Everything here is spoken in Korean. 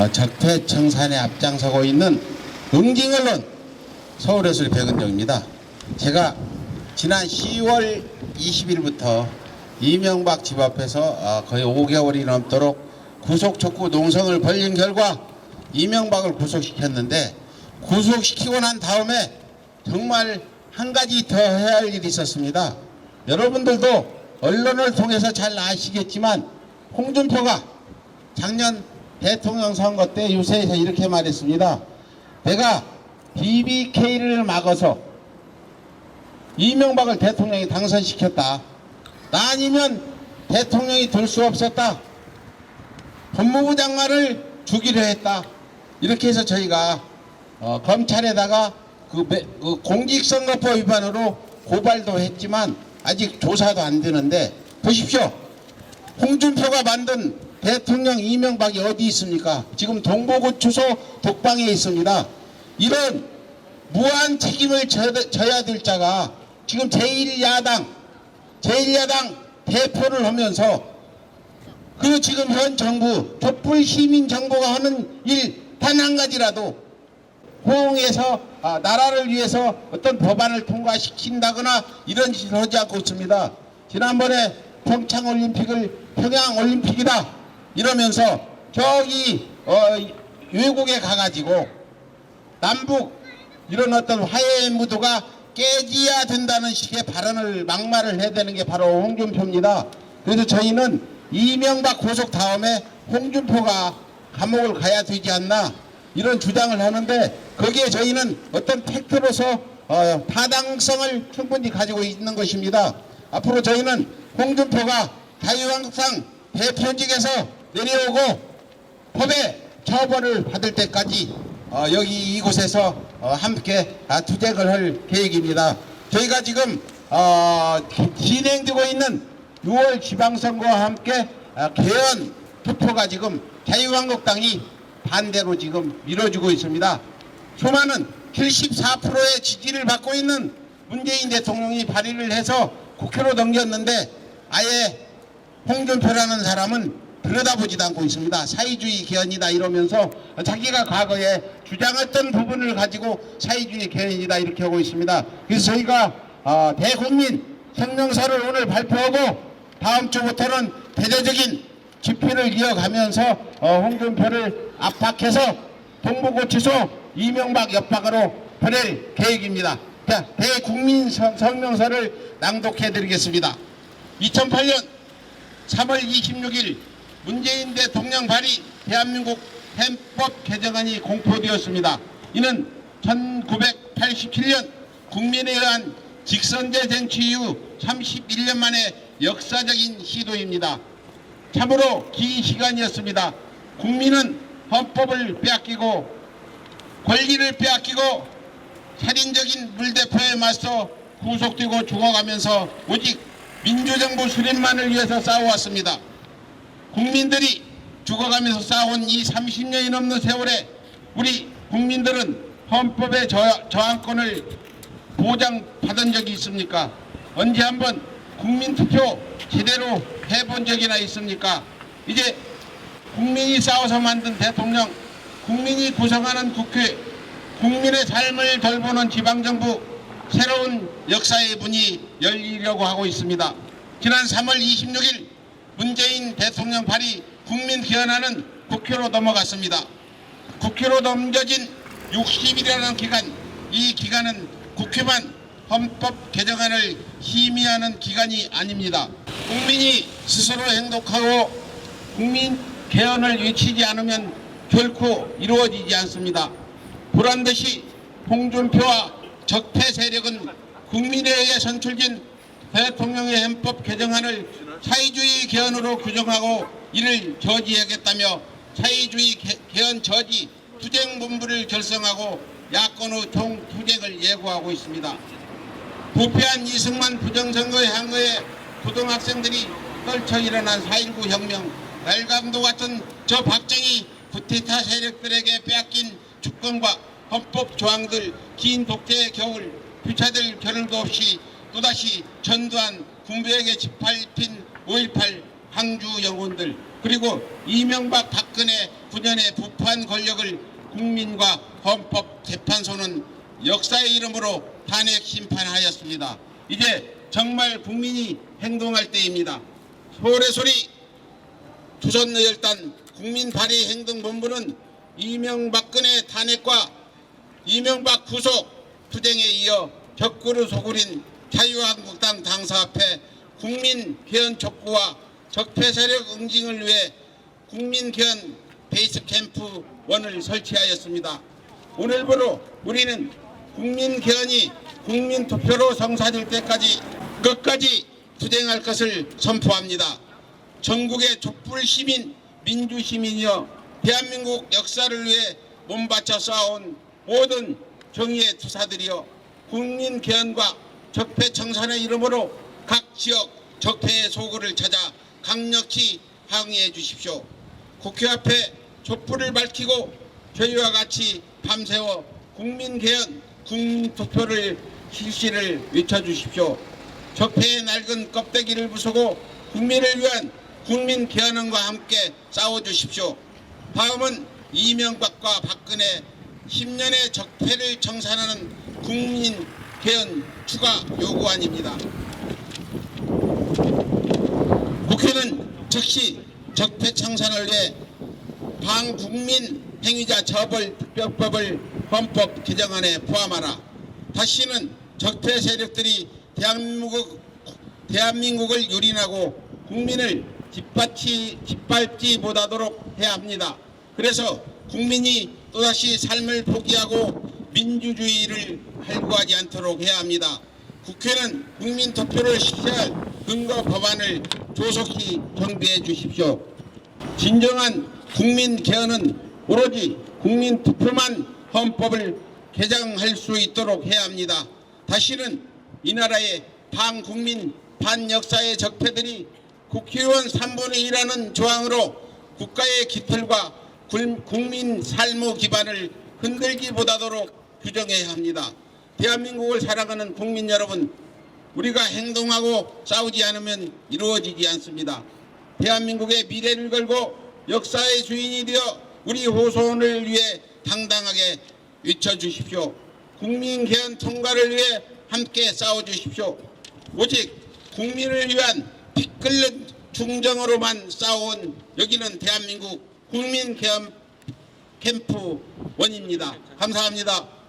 적폐 청산에 앞장서고 있는 응징언론 서울예술 백은정입니다. 제가 지난 10월 20일부터 이명박 집 앞에서 거의 5개월이 넘도록 구속 촉구 농성을 벌인 결과 이명박을 구속시켰는데, 구속시키고 난 다음에 정말 한 가지 더 해야 할 일이 있었습니다. 여러분들도 언론을 통해서 잘 아시겠지만 홍준표가 작년 대통령 선거 때 유세에서 이렇게 말했습니다. 내가 BBK를 막아서 이명박을 대통령이 당선시켰다. 나 아니면 대통령이 될 수 없었다. 법무부 장관을 주기로 했다. 이렇게 해서 저희가 검찰에다가 그 공직선거법 위반으로 고발도 했지만 아직 조사도 안 되는데, 보십시오. 홍준표가 만든 대통령 이명박이 어디 있습니까? 지금 동부구치소 독방에 있습니다. 이런 무한 책임을 져야 될 자가 지금 제1야당 대표를 하면서 그 지금 현 정부 촛불 시민 정부가 하는 일 단 한 가지라도 호응해서 나라를 위해서 어떤 법안을 통과시킨다거나 이런 짓을 하지 않고 있습니다. 지난번에 평양올림픽이다 이러면서 저기 외국에 가가지고 남북 이런 어떤 화해의 무도가 깨져야 된다는 식의 발언을 막말을 해야 되는 게 바로 홍준표입니다. 그래서 저희는 이명박 구속 다음에 홍준표가 감옥을 가야 되지 않나 이런 주장을 하는데, 거기에 저희는 어떤 팩트로서 타당성을 충분히 가지고 있는 것입니다. 앞으로 저희는 홍준표가 자유한국당 대표직에서 내려오고 법에 처벌을 받을 때까지 여기 이곳에서 함께 투쟁을 할 계획입니다. 저희가 지금 진행되고 있는 6월 지방선거와 함께 개헌 투표가 지금 자유한국당이 반대로 지금 밀어주고 있습니다. 수많은 74%의 지지를 받고 있는 문재인 대통령이 발의를 해서 국회로 넘겼는데 아예 홍준표라는 사람은 들여다보지도 않고 있습니다. 사회주의 개헌이다 이러면서 자기가 과거에 주장했던 부분을 가지고 사회주의 개헌이다 이렇게 하고 있습니다. 그래서 저희가 대국민 성명서를 오늘 발표하고 다음 주부터는 대대적인 집회를 이어가면서 홍준표를 압박해서 동부구치소 이명박 옆방으로 보낼 계획입니다. 자, 대국민 성명서를 낭독해 드리겠습니다. 2008년 3월 26일 문재인 대통령 발의 대한민국 헌법 개정안이 공포되었습니다. 이는 1987년 국민에 의한 직선제 쟁취 이후 31년 만에 역사적인 시도입니다. 참으로 긴 시간이었습니다. 국민은 헌법을 빼앗기고 권리를 빼앗기고 살인적인 물대포에 맞서 구속되고 죽어가면서 오직 민주정부 수립만을 위해서 싸워왔습니다. 국민들이 죽어가면서 싸운 이 30년이 넘는 세월에 우리 국민들은 헌법의 저항권을 보장받은 적이 있습니까? 언제 한번 국민투표 제대로 해본 적이나 있습니까? 이제 국민이 싸워서 만든 대통령, 국민이 구성하는 국회, 국민의 삶을 돌보는 지방정부, 새로운 역사의 문이 열리려고 하고 있습니다. 지난 3월 26일 문재인 대통령 발의 국민개헌안은 국회로 넘어갔습니다. 국회로 넘겨진 60일이라는 기간, 이 기간은 국회만 헌법 개정안을 심의하는 기간이 아닙니다. 국민이 스스로 행동하고 국민 개헌을 외치지 않으면 결코 이루어지지 않습니다. 보란듯이 홍준표와 적폐 세력은 국민에 의해 선출된 대통령의 헌법 개정안을 사회주의 개헌으로 규정하고 이를 저지하겠다며 사회주의 개헌 저지 투쟁본부를 결성하고 야권 후 총투쟁을 예고하고 있습니다. 부패한 이승만 부정선거에 항의해 고등학생들이 떨쳐 일어난 4.19 혁명, 날강도 같은 저 박정희 구테타 세력들에게 빼앗긴 주권과 헌법 조항들, 긴 독재의 겨울, 피차될 겨를도 없이 또다시 전두환 군부에게 짓밟힌 5.18 항주 영혼들, 그리고 이명박 박근혜 9년의 부패한 권력을 국민과 헌법재판소는 역사의 이름으로 탄핵 심판하였습니다. 이제 정말 국민이 행동할 때입니다. 소래 소리 조선노열단 국민발의행동본부는 이명박근혜 탄핵과 이명박 구속 투쟁에 이어 적구를 소굴인 자유한국당 당사 앞에 국민개헌 촉구와 적폐 세력 응징을 위해 국민개헌 베이스 캠프 1을 설치하였습니다. 오늘부로 우리는 국민개헌이 국민투표로 성사될 때까지 끝까지 투쟁할 것을 선포합니다. 전국의 촛불 시민, 민주 시민이여 대한민국 역사를 위해 몸바쳐 싸운 모든 정의의 투사들이여 국민 개헌과 적폐 청산의 이름으로 각 지역 적폐의 소굴을 찾아 강력히 항의해 주십시오. 국회 앞에 촛불을 밝히고 저희와 같이 밤새워 국민 개헌, 국민 투표를 실시를 외쳐주십시오. 적폐의 낡은 껍데기를 부수고 국민을 위한 국민 개헌과 함께 싸워주십시오. 다음은 이명박과 박근혜 10년의 적폐를 청산하는 국민 개헌 추가 요구안입니다. 국회는 즉시 적폐 청산을 위해 반국민 행위자 처벌 특별법을 헌법 개정안에 포함하라. 다시는 적폐 세력들이 대한민국을 유린하고 국민을 짓밟지 못하도록 해야 합니다. 그래서 국민이 또다시 삶을 포기하고 민주주의를 할구하지 않도록 해야 합니다. 국회는 국민투표를 실시할 근거 법안을 조속히 정비해 주십시오. 진정한 국민개헌은 오로지 국민투표만 헌법을 개정할 수 있도록 해야 합니다. 다시는 이 나라의 반국민 반역사의 적폐들이 국회의원 3분의 1하는 조항으로 국가의 기틀과 국민 삶의 기반을 흔들기 못하도록 규정해야 합니다. 대한민국을 사랑하는 국민 여러분, 우리가 행동하고 싸우지 않으면 이루어지지 않습니다. 대한민국의 미래를 걸고 역사의 주인이 되어 우리 후손을 위해 당당하게 외쳐주십시오. 국민개헌 통과를 위해 함께 싸워주십시오. 오직 국민을 위한 피 끓는 충정으로만 싸워온 여기는 대한민국 국민개헌 캠프 1입니다. 감사합니다.